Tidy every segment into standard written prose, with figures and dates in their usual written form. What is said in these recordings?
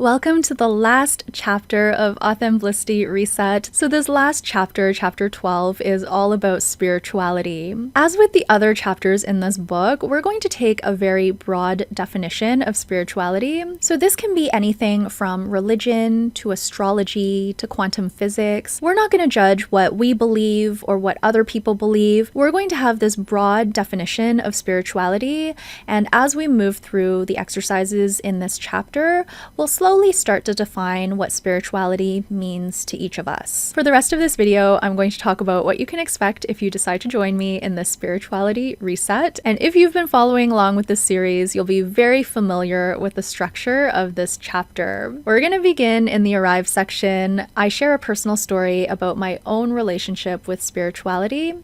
Welcome to the last chapter of Authenblissity Reset. So this last chapter, chapter 12, is all about spirituality. As with the other chapters in this book, we're going to take a very broad definition of spirituality. So this can be anything from religion to astrology to quantum physics. We're not going to judge what we believe or what other people believe. We're going to have this broad definition of spirituality, and as we move through the exercises in this chapter, we'll slowly start to define what spirituality means to each of us. For the rest of this video, I'm going to talk about what you can expect if you decide to join me in this spirituality reset. And if you've been following along with this series, you'll be very familiar with the structure of this chapter. We're going to begin in the Arrive section. I share a personal story about my own relationship with spirituality,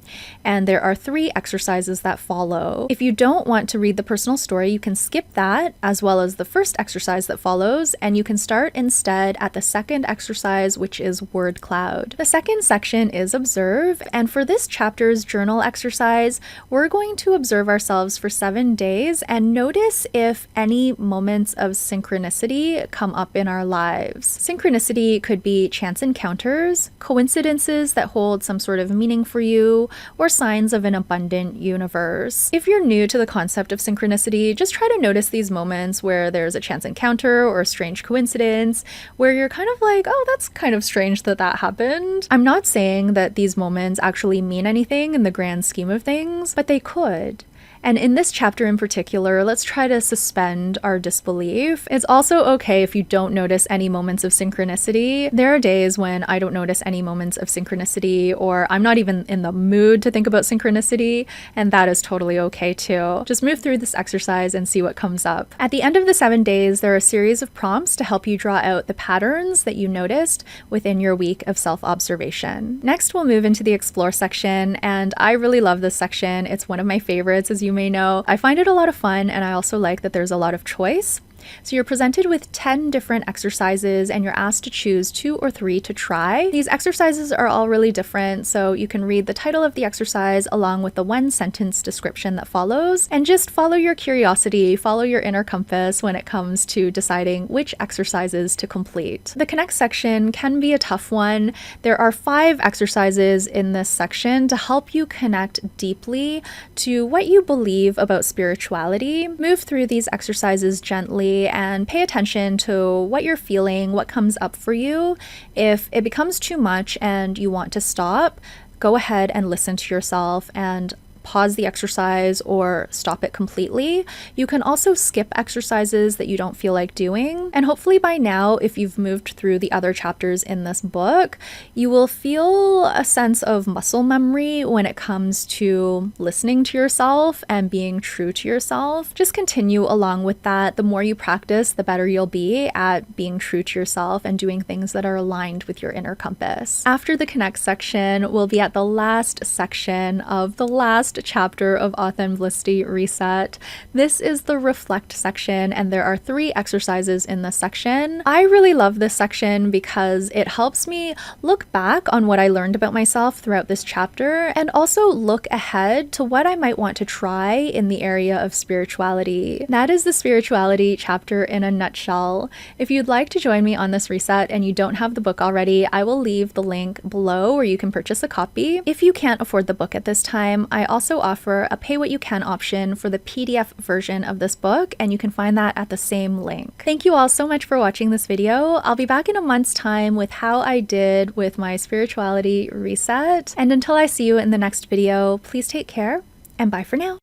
and there are 3 exercises that follow. If you don't want to read the personal story, you can skip that, as well as the first exercise that follows, and you can start instead at the second exercise, which is word cloud. The second section is observe, and for this chapter's journal exercise, we're going to observe ourselves for 7 days and notice if any moments of synchronicity come up in our lives. Synchronicity could be chance encounters, coincidences that hold some sort of meaning for you, or signs of an abundant universe. If you're new to the concept of synchronicity, just try to notice these moments where there's a chance encounter or a strange coincidence where you're kind of like, oh, that's kind of strange that that happened. I'm not saying that these moments actually mean anything in the grand scheme of things, but they could. And in this chapter in particular, let's try to suspend our disbelief. It's also okay if you don't notice any moments of synchronicity. There are days when I don't notice any moments of synchronicity, or I'm not even in the mood to think about synchronicity, and that is totally okay too. Just move through this exercise and see what comes up. At the end of the 7 days, there are a series of prompts to help you draw out the patterns that you noticed within your week of self-observation. Next, we'll move into the Explore section, and I really love this section. It's one of my favorites, as you may know. I find it a lot of fun, and I also like that there's a lot of choice. So you're presented with 10 different exercises and you're asked to choose 2 or 3 to try. These exercises are all really different, so you can read the title of the exercise along with the 1-sentence description that follows, and just follow your curiosity, follow your inner compass when it comes to deciding which exercises to complete. The Connect section can be a tough one. There are 5 exercises in this section to help you connect deeply to what you believe about spirituality. Move through these exercises gently and pay attention to what you're feeling, what comes up for you. If it becomes too much and you want to stop, go ahead and listen to yourself and pause the exercise or stop it completely. You can also skip exercises that you don't feel like doing. And hopefully by now, if you've moved through the other chapters in this book, you will feel a sense of muscle memory when it comes to listening to yourself and being true to yourself. Just continue along with that. The more you practice, the better you'll be at being true to yourself and doing things that are aligned with your inner compass. After the Connect section, we'll be at the last section of the last chapter of Authenblissity Reset. This is the Reflect section, and there are 3 exercises in this section. I really love this section because it helps me look back on what I learned about myself throughout this chapter and also look ahead to what I might want to try in the area of spirituality. That is the spirituality chapter in a nutshell. If you'd like to join me on this reset and you don't have the book already, I will leave the link below where you can purchase a copy. If you can't afford the book at this time, I also offer a pay what you can option for the PDF version of this book, and you can find that at the same link. Thank you all so much for watching this video. I'll be back in a month's time with how I did with my spirituality reset. And until I see you in the next video, please take care and bye for now.